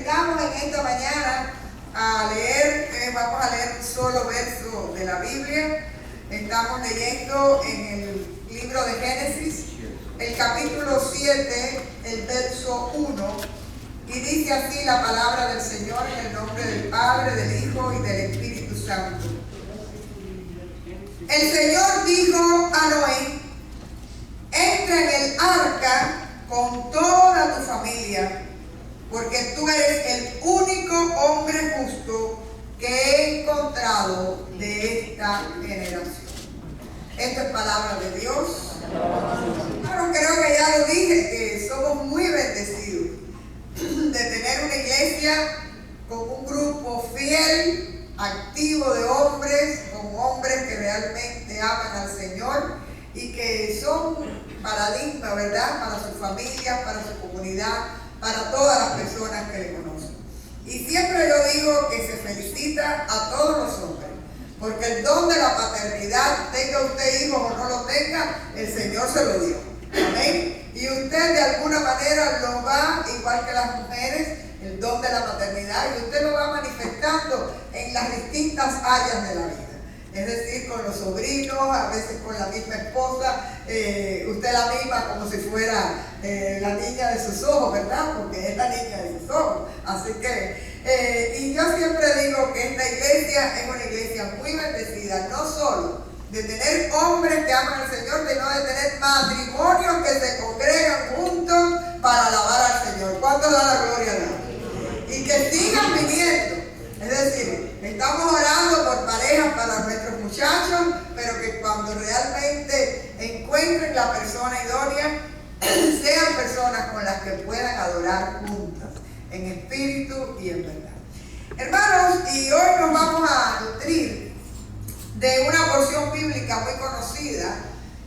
dedicamos en esta mañana a leer, vamos a leer un solo verso de la Biblia. Estamos leyendo en el libro de Génesis, el capítulo 7, el verso 1, y dice así la palabra del Señor en el nombre del Padre, del Hijo y del Espíritu Santo. El Señor dijo a Noé: entra en el arca con toda tu familia, porque tú eres el único hombre justo que he encontrado de esta generación. Esta es palabra de Dios. Claro, creo que ya lo dije, que somos muy bendecidos de tener una iglesia con un grupo fiel, activo de hombres, con hombres que realmente aman al Señor y que son paradigma, ¿verdad?, para su familia, para su comunidad, para todas las personas que le conocen. Y siempre yo digo que se felicita a todos los hombres, porque el don de la paternidad, tenga usted hijos o no lo tenga, el Señor se lo dio. Amén. Y usted de alguna manera lo va, igual que las mujeres, el don de la paternidad, y usted lo va manifestando en las distintas áreas de la vida. Es decir, con los sobrinos, a veces con la misma esposa, usted la misma como si fuera la niña de sus ojos, ¿verdad? Porque es la niña de sus ojos. Así que, y yo siempre digo que esta iglesia es una iglesia muy bendecida, no solo de tener hombres que aman al Señor, sino de tener matrimonios que se congregan juntos para alabar al Señor. ¿Cuánto da la gloria a Dios? Y que sigan viniendo. Es decir, estamos orando por parejas para nuestros muchachos, pero que cuando realmente encuentren la persona idónea, sean personas con las que puedan adorar juntas, en espíritu y en verdad. Hermanos, y hoy nos vamos a nutrir de una porción bíblica muy conocida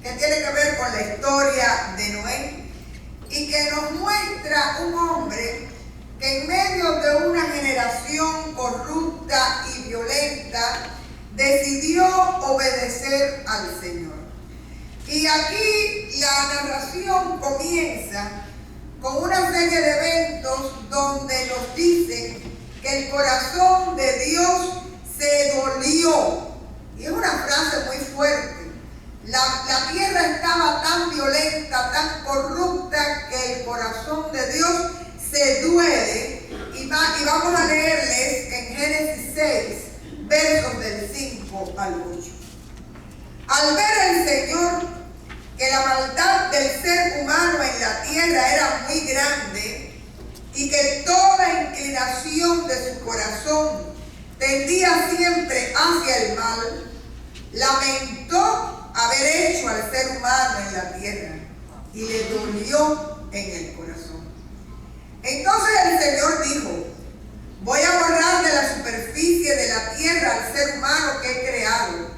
que tiene que ver con la historia de Noé y que nos muestra un hombre que en medio de una generación corrupta y violenta decidió obedecer al Señor. Y aquí la narración comienza con una serie de eventos donde nos dicen que el corazón de Dios se dolió. Y es una frase muy fuerte. La tierra estaba tan violenta, tan corrupta, que el corazón de Dios se duele. Y vamos a leerles en Génesis 6, versos del 5 al 8. Al ver el Señor que la maldad del ser humano en la tierra era muy grande y que toda inclinación de su corazón tendía siempre hacia el mal, lamentó haber hecho al ser humano en la tierra y le dolió en el corazón. Entonces el Señor dijo: voy a borrar de la superficie de la tierra al ser humano que he creado,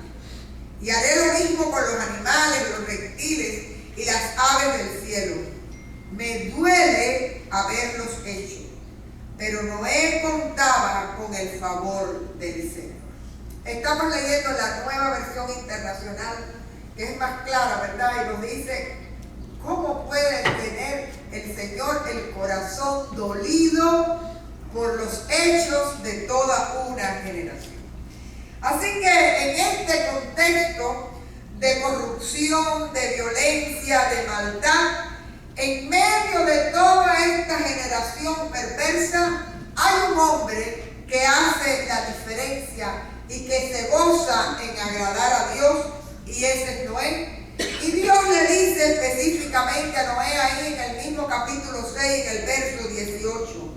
y haré lo mismo con los animales, los reptiles y las aves del cielo. Me duele haberlos hecho, pero Noé contaba con el favor del Señor. Estamos leyendo la Nueva Versión Internacional, que es más clara, ¿verdad? Y nos dice: ¿cómo puede tener el Señor el corazón dolido por los hechos de toda una generación? Así que en este contexto de corrupción, de violencia, de maldad, en medio de toda esta generación perversa, hay un hombre que hace la diferencia y que se goza en agradar a Dios, y ese es Noé. Y Dios le dice específicamente a Noé ahí en el mismo capítulo 6, en el verso 18: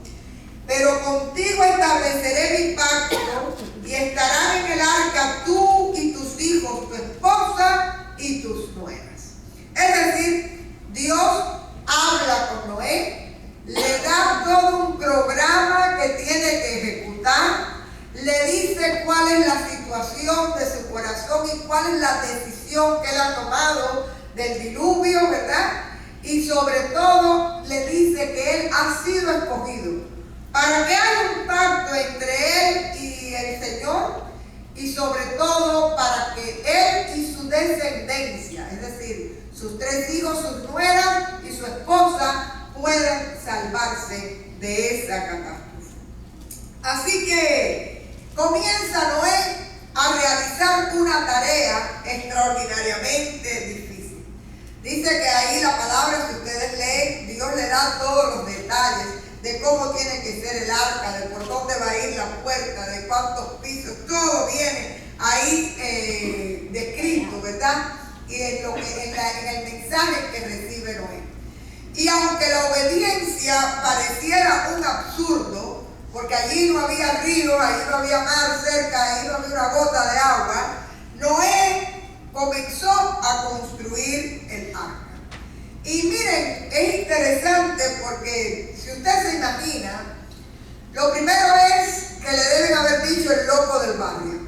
pero contigo estableceré mi pacto y estarán en el arca tú y tus hijos, tu esposa y tus nueras. Es decir, Dios habla con Noé, le da todo un programa que tiene que ejecutar, le dice cuál es la situación de su corazón y cuál es la decisión que él ha tomado del diluvio, ¿verdad? Y sobre todo le dice que él ha sido escogido para que haya un pacto entre él y el Señor, y sobre todo para que él y su descendencia, es decir, sus 3 hijos, sus nueras y su esposa, puedan salvarse de esa catástrofe. Así que comienza Noé a realizar una tarea extraordinariamente difícil. Dice que ahí la palabra, si ustedes leen, Dios le da todos los detalles de cómo tiene que ser el arca, de por dónde va a ir la puerta, de cuántos pisos, todo viene ahí descrito, ¿verdad? Y en el mensaje que recibe Noé. Y aunque la obediencia pareciera un absurdo, porque allí no había río, allí no había mar cerca, allí no había una gota de agua, Noé comenzó a construir el arca. Y miren, es interesante porque si usted se imagina, lo primero es que le deben haber dicho el loco del barrio.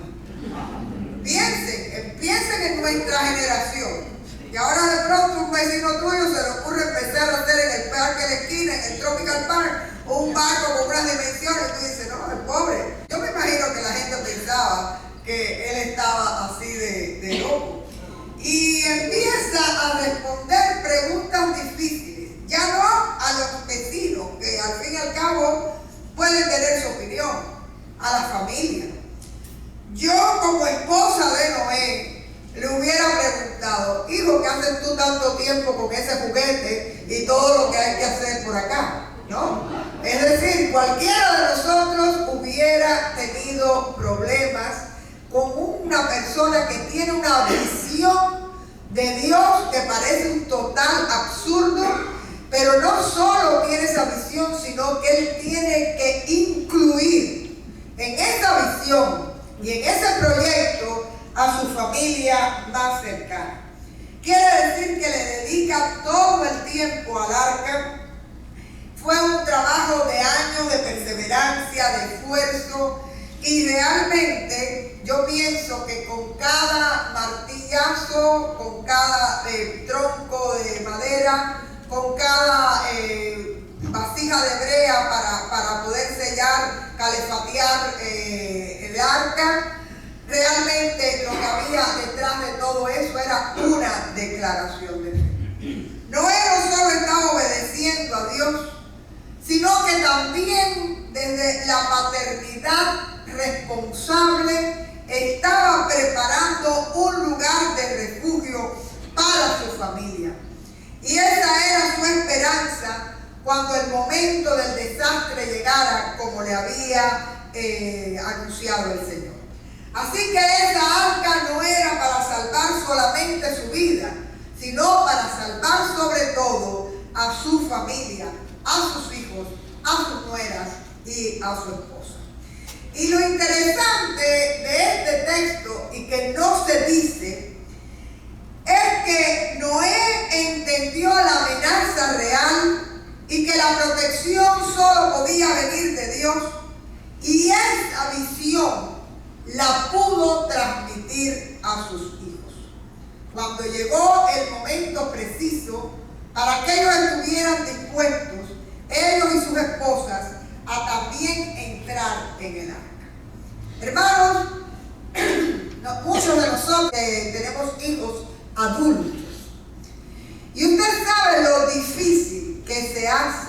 Piensen en nuestra generación. Y ahora de pronto un vecino tuyo se le ocurre empezar a hacer en el parque de la esquina, en el Tropical Park, un barco con unas dimensiones. Y tú dices, no, el pobre. Yo me imagino que la gente pensaba que él estaba así de loco. Y empieza a responder preguntas difíciles. Ya no a los vecinos, que al fin y al cabo pueden tener su opinión, a la familia. Yo como esposa de Noé le hubiera preguntado, hijo, ¿qué haces tú tanto tiempo con ese juguete y todo lo que hay que hacer por acá? ¿No? Es decir, cualquiera de nosotros hubiera tenido problemas con una persona que tiene una visión de Dios que parece un total absurdo, pero no solo tiene esa visión, sino que él tiene que incluir en esa visión y en ese proyecto a su familia más cercana. Quiere decir que le dedica todo el tiempo al arca. Fue un trabajo de años de perseverancia, de esfuerzo, y realmente yo pienso que con cada martillazo, con cada tronco de madera, con cada vasija de brea para poder sellar, calefatear el arca, realmente lo que había detrás de todo eso era una declaración de fe. Noé no solo estaba obedeciendo a Dios, sino que también desde la paternidad responsable estaba preparando un lugar de refugio para su familia. Y esa era su esperanza cuando el momento del desastre llegara, como le había anunciado el Señor. Así que esa arca no era para salvar solamente su vida, sino para salvar sobre todo a su familia, a sus hijos, a sus nueras y a su esposa. Y lo interesante de este texto, y que no se dice, es que Noé entendió la amenaza real y que la protección solo podía venir de Dios, y esa visión la pudo transmitir a sus hijos. Cuando llegó el momento preciso para que ellos estuvieran dispuestos, ellos y sus esposas, a también entrar en el arca. Hermanos, muchos de nosotros tenemos hijos adultos, y usted sabe lo difícil que se hace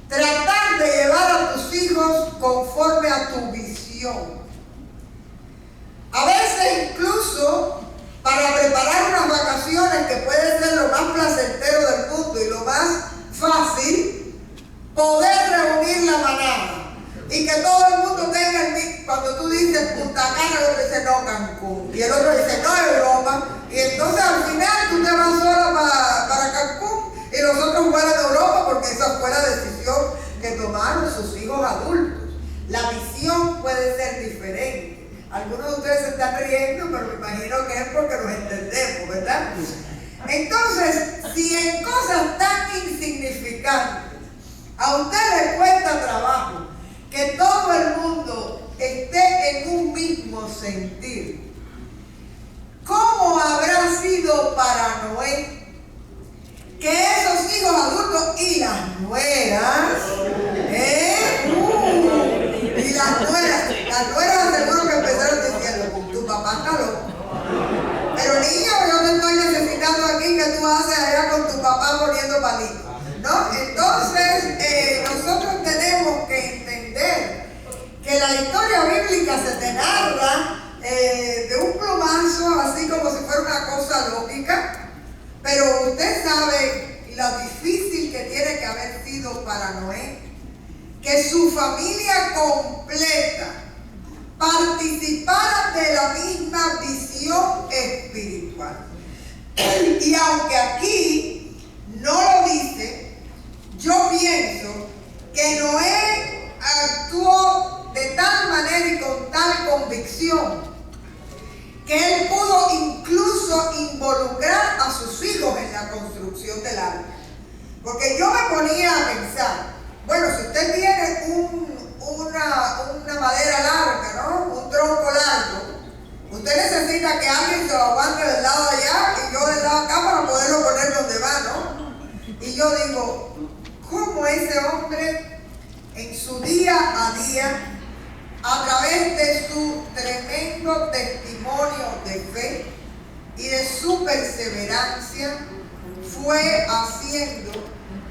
tratar de llevar a tus hijos conforme a tu visión. A veces incluso para preparar unas vacaciones que puede ser lo más placentero del mundo y lo más fácil, poder reunir la manada y que todo el mundo tenga el mismo. Cuando tú dices Punta Cana, el otro dice no, Cancún, y el otro dice no, Europa, y entonces al final tú te vas solo para Cancún y los otros fueran a Europa, porque esa fue la decisión que tomaron sus hijos adultos. La visión puede ser diferente. Algunos de ustedes se están riendo, pero me imagino que es porque nos entendemos, ¿verdad? Entonces, si en cosas tan insignificantes a usted le cuesta trabajo que todo el mundo esté en un mismo sentir, ¿cómo habrá sido para Noé que esos hijos adultos y las nueras, y las nueras seguro que empezaron diciendo, tu papá está loco. Pero niño, yo te estoy necesitando aquí que tú haces allá con tu papá poniendo palitos, ¿no? Entonces, nosotros tenemos que entender Biblia se te narra de un plumazo, así como si fuera una cosa lógica, pero usted sabe lo difícil que tiene que haber sido para Noé, que su familia completa participara de la misma visión espiritual. Y aunque aquí no lo dice, yo pienso que Noé actuó de tal manera y con tal convicción que él pudo incluso involucrar a sus hijos en la construcción del arca. Porque yo me ponía a pensar, bueno, si usted tiene una madera larga, ¿no? Un tronco largo, usted necesita que alguien se lo aguante del lado de allá y yo del lado de acá para poderlo poner donde va, ¿no? Y yo digo, ¿cómo ese hombre en su día a día, a través de su tremendo testimonio de fe y de su perseverancia, fue haciendo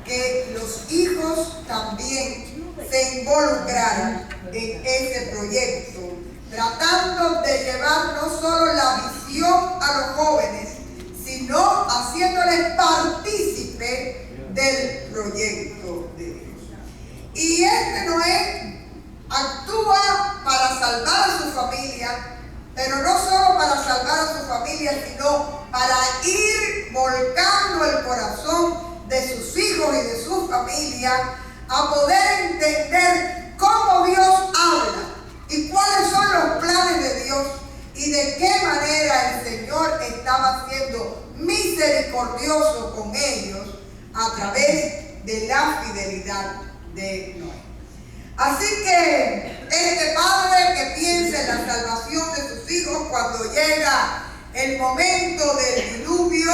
que los hijos también se involucraran en ese proyecto, tratando de llevar no solo la visión a los jóvenes, sino haciéndoles partícipe del proyecto de Dios. Y Noé actúa para salvar a su familia, pero no solo para salvar a su familia, sino para ir volcando el corazón de sus hijos y de su familia a poder entender cómo Dios habla y cuáles son los planes de Dios y de qué manera el Señor estaba siendo misericordioso con ellos a través de la fidelidad de Noé. Así que este padre que piensa en la salvación de sus hijos cuando llega el momento del diluvio,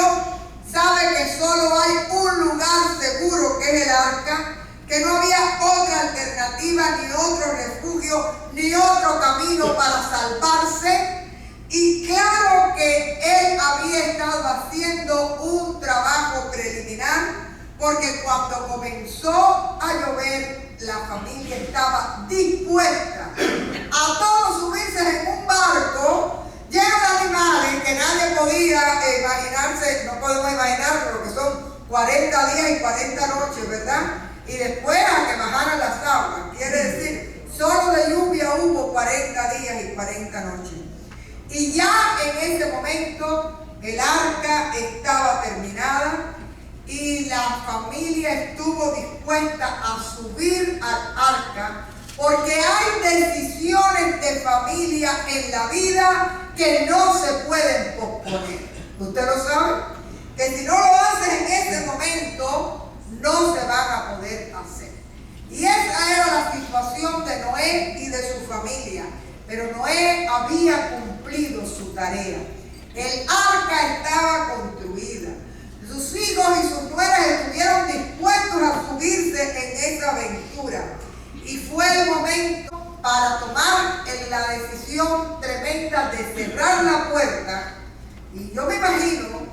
sabe que solo hay un lugar seguro que es el arca, que no había otra alternativa, ni otro refugio, ni otro camino para salvarse. Y claro que él había estado haciendo un trabajo preliminar, porque cuando comenzó a llover, la familia estaba dispuesta a todos subirse en un barco lleno de animales que nadie podía imaginarse, no podemos imaginarlo, porque son 40 días y 40 noches, ¿verdad? Y después a que bajaran las aguas, quiere decir, solo de lluvia hubo 40 días y 40 noches. Y ya en ese momento el arca estaba terminada y la familia estuvo dispuesta a subir al arca, porque hay decisiones de familia en la vida que no se pueden posponer. ¿Usted lo sabe? Que si no lo haces en ese momento, no se van a poder hacer. Y esa era la situación de Noé y de su familia. Pero Noé había cumplido su tarea. El arca estaba construida. Sus hijos y sus nueras estuvieron dispuestos a subirse en esa aventura. Y fue el momento para tomar la decisión tremenda de cerrar la puerta. Y yo me imagino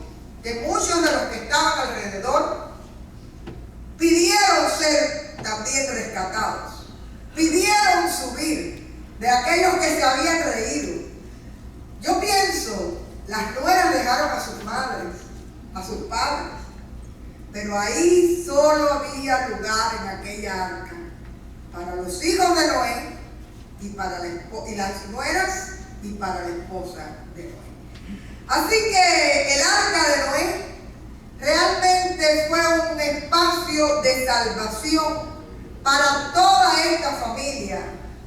que muchos de los que estaban alrededor pidieron ser también rescatados. Pidieron subir de aquellos que se habían reído. Yo pienso, las nueras dejaron a sus madres, a sus padres, pero ahí solo había lugar en aquella arca para los hijos de Noé y para las nueras y para la esposa de Noé. Así que el arca de Noé realmente fue un espacio de salvación para toda esta familia,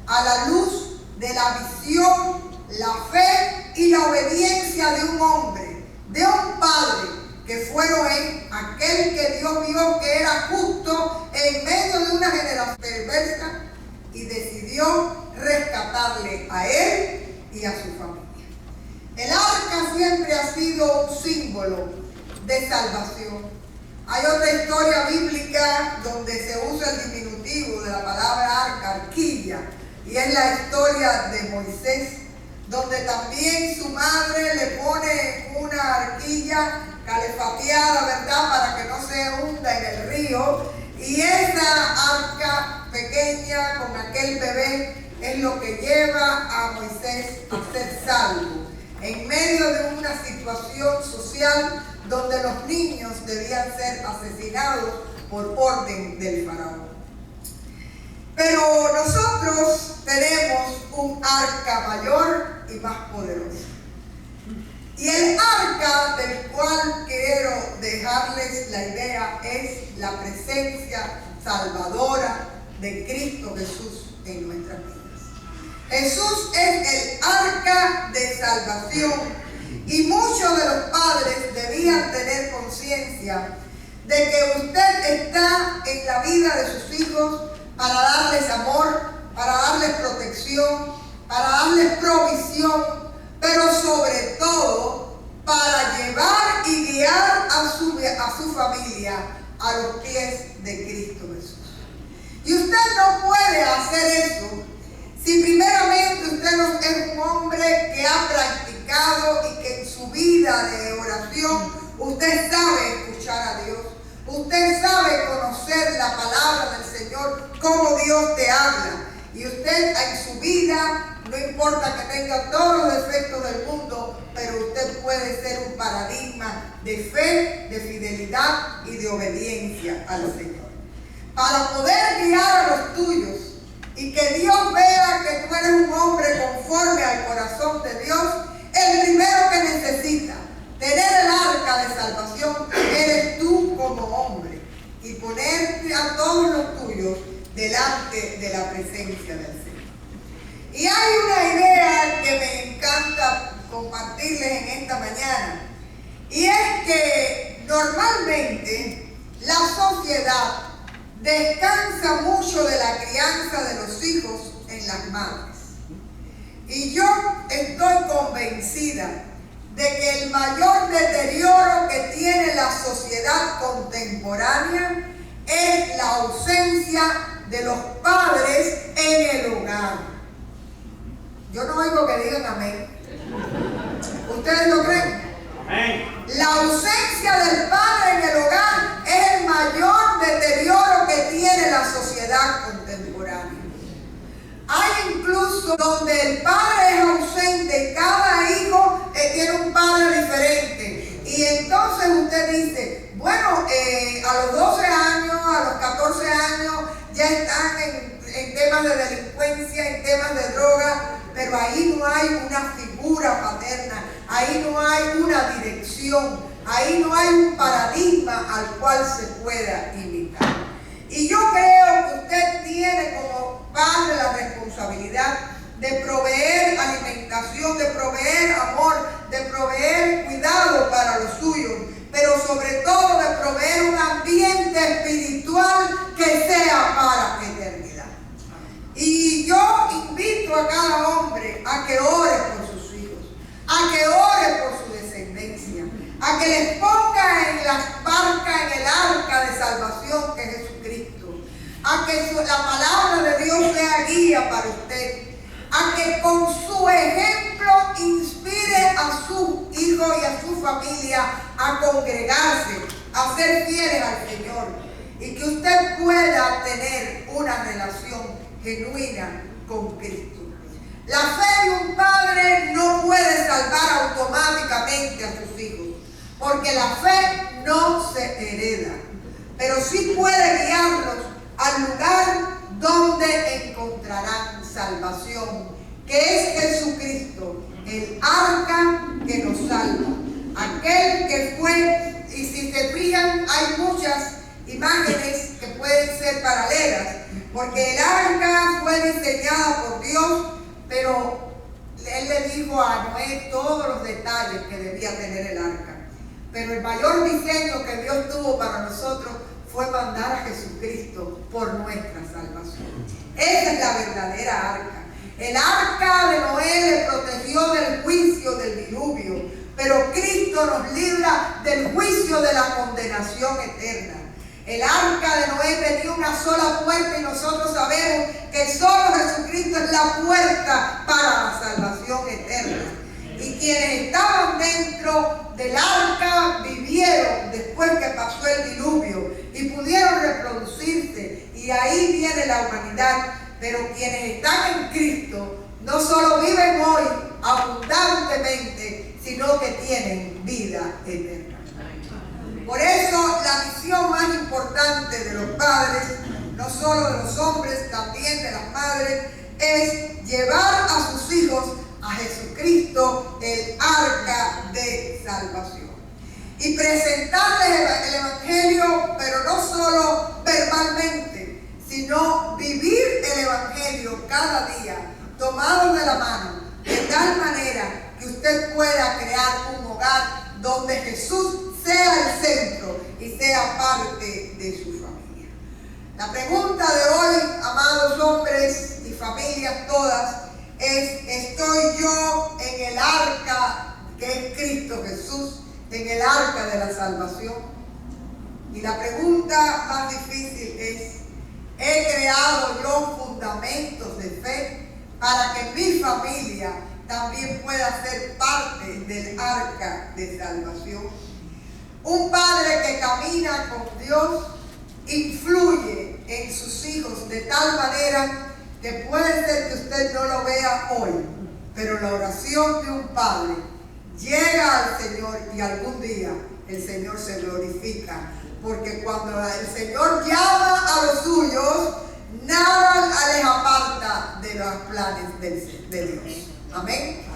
a la luz de la visión, la fe y la obediencia de un hombre, de un padre, que fue Noé, aquel que Dios vio que era justo en medio de una generación perversa y decidió rescatarle a él y a su familia. El arca siempre ha sido un símbolo de salvación. Hay otra historia bíblica donde se usa el diminutivo de la palabra arca, arquilla, y es la historia de Moisés, donde también su madre le pone una arquilla calefateada, ¿verdad?, para que no se hunda en el río. Y esa arca pequeña con aquel bebé es lo que lleva a Moisés a ser salvo en medio de una situación social donde los niños debían ser asesinados por orden del faraón. Pero nosotros tenemos un arca mayor y más poderoso. Y el arca del cual quiero dejarles la idea es la presencia salvadora de Cristo Jesús en nuestras vidas. Jesús es el arca de salvación y muchos de los padres debían tener conciencia de que usted está en la vida de sus hijos para darles amor, para darles protección, para darles provisión, pero sobre todo para llevar y guiar a su familia a los pies de Cristo Jesús. Y usted no puede hacer eso si primeramente usted no es un hombre que ha practicado y que en su vida de oración usted sabe escuchar a Dios. Usted sabe conocer la palabra del Señor, cómo Dios te habla. Y usted en su vida, no importa que tenga todos los defectos del mundo, pero usted puede ser un paradigma de fe, de fidelidad y de obediencia al Señor. Para poder guiar a los tuyos y que Dios vea que tú eres un hombre conforme al corazón de Dios, el primero que necesita tener el arca de salvación eres tú como hombre, y ponerte a todos los tuyos delante de la presencia del Señor. Y hay una idea que me encanta compartirles en esta mañana, y es que normalmente la sociedad descansa mucho de la crianza de los hijos en las madres. Y yo estoy convencida de que el mayor deterioro que tiene la sociedad contemporánea es la ausencia de los padres en el hogar. Yo no oigo que digan amén. ¿Ustedes lo creen? Amén. La ausencia del padre en el hogar es el mayor deterioro que tiene la sociedad contemporánea. Hay incluso donde el padre es ausente, cada hijo tiene un padre diferente. Y entonces usted dice, bueno, a los 12 años, a los 14 años, ya están en temas de delincuencia, en temas de droga, pero ahí no hay una figura paterna, ahí no hay una dirección, ahí no hay un paradigma al cual se pueda imitar. Y yo creo que usted tiene como padre la responsabilidad de proveer alimentación, de proveer amor, de proveer cuidado para los suyos, pero sobre todo de proveer un ambiente espiritual que sea para la eternidad. Y yo invito a cada hombre a que ore por sus hijos, a que ore por su descendencia, a que les ponga en las barcas, en el arca de salvación que es Jesucristo, a que la palabra de Dios sea guía para usted, a que con su ejemplo inspire a sus hijos y a su familia a congregarse, a ser fieles al Señor, y que usted pueda tener una relación genuina con Cristo. La fe de un padre no puede salvar automáticamente a sus hijos, porque la fe no se hereda, pero sí puede guiarlos al lugar donde encontrarán salvación, que es Jesucristo, el arca que nos salva, aquel que fue. Y si se fijan, hay muchas imágenes que pueden ser paralelas, porque el arca fue diseñada por Dios, pero Él le dijo a Noé todos los detalles que debía tener el arca. Pero el mayor diseño que Dios tuvo para nosotros fue mandar a Jesucristo por nuestra salvación. Esa es la verdadera arca. El arca de Noé le protegió del juicio del diluvio, pero Cristo nos libra del juicio de la condenación eterna. El arca de Noé tenía una sola puerta y nosotros sabemos que solo Jesucristo es la puerta para la salvación eterna. Y quienes estaban dentro del arca vivieron después que pasó el diluvio y pudieron reproducirse. Y ahí viene la humanidad pero quienes están en Cristo no solo viven hoy abundantemente, sino que tienen vida eterna. Por eso la misión más importante de los padres, no solo de los hombres, también de las madres, es llevar a sus hijos a Jesucristo, el arca de salvación. Y presentarles el Evangelio, pero no solo verbalmente, sino vivir el Evangelio cada día, tomados de la mano, de tal manera que usted pueda crear un hogar donde Jesús sea el centro y sea parte de su familia. La pregunta de hoy, amados hombres y familias todas, es: ¿estoy yo en el arca que es Cristo Jesús, en el arca de la salvación? Y la pregunta más difícil es: ¿he creado yo fundamentos de fe para que mi familia también pueda ser parte del arca de salvación? Un padre que camina con Dios influye en sus hijos de tal manera que puede ser que usted no lo vea hoy, pero la oración de un padre llega al Señor y algún día el Señor se glorifica, porque cuando el Señor llama a los suyos, nada les aparta de los planes de Dios. Amén.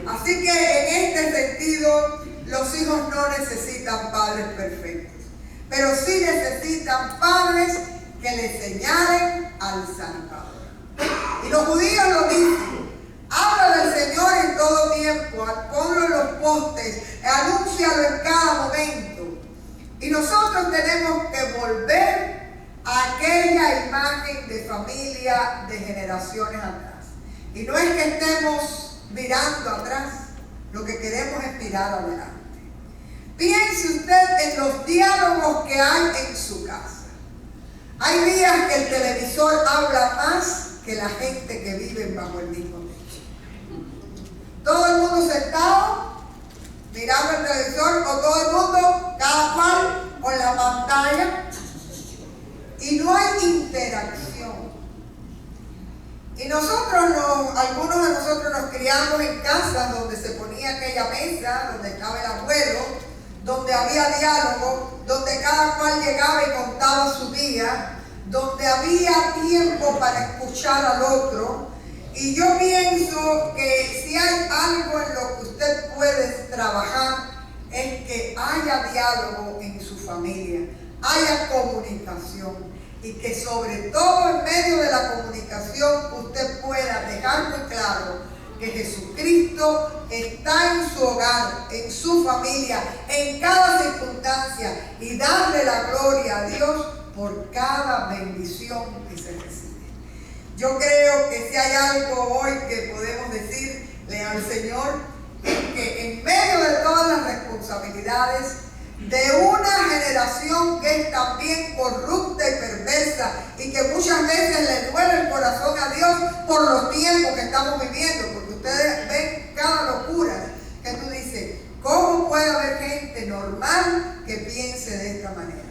Así que en este sentido, los hijos no necesitan padres perfectos, pero sí necesitan padres que les señalen al Salvador. Y los judíos lo dicen: habla del Señor en todo tiempo, ponlo en los postes, anúncialo en cada momento. Y nosotros tenemos que volver a aquella imagen de familia de generaciones atrás. Y no es que estemos mirando atrás, lo que queremos es mirar adelante. Piense usted en los diálogos que hay en su casa. Hay días que el televisor habla más que la gente que vive bajo el mismo techo. Todo el mundo sentado mirando el televisor, o todo el mundo, cada cual con la pantalla, y no hay interacción. Y algunos de nosotros nos criamos en casas donde se ponía aquella mesa, donde estaba el abuelo, donde había diálogo, donde cada cual llegaba y contaba su día, donde había tiempo para escuchar al otro. Y yo pienso que si hay algo en lo que usted puede trabajar, es que haya diálogo en su familia, haya comunicación, y que sobre todo en medio de la comunicación usted pueda dejar muy claro que Jesucristo está en su hogar, en su familia, en cada circunstancia, y darle la gloria a Dios por cada bendición que se recibe. Yo creo que si hay algo hoy que podemos decirle al Señor, es que en medio de todas las responsabilidades de una generación que es también corrupta y perversa, y que muchas veces le duele el corazón a Dios por los tiempos que estamos viviendo, porque ustedes ven cada locura que tú dices: ¿cómo puede haber gente normal que piense de esta manera?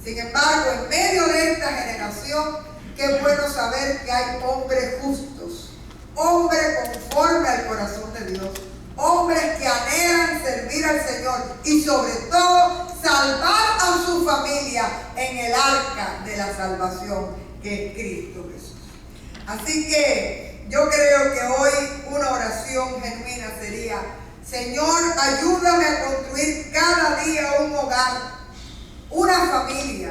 Sin embargo, en medio de esta generación, qué bueno saber que hay hombres justos, hombres conforme al corazón de Dios, hombres que anhelan servir al Señor y sobre todo salvar a su familia en el arca de la salvación que es Cristo Jesús. Así que yo creo que hoy una oración genuina sería: Señor, ayúdame a construir cada día un hogar, una familia,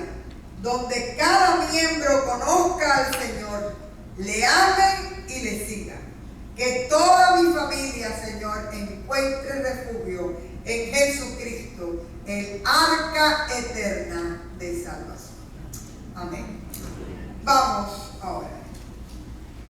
donde cada miembro conozca al Señor, le amen y le sigan. Que toda mi familia, Señor, encuentre refugio en Jesucristo, el arca eterna de salvación. Amén. Vamos ahora.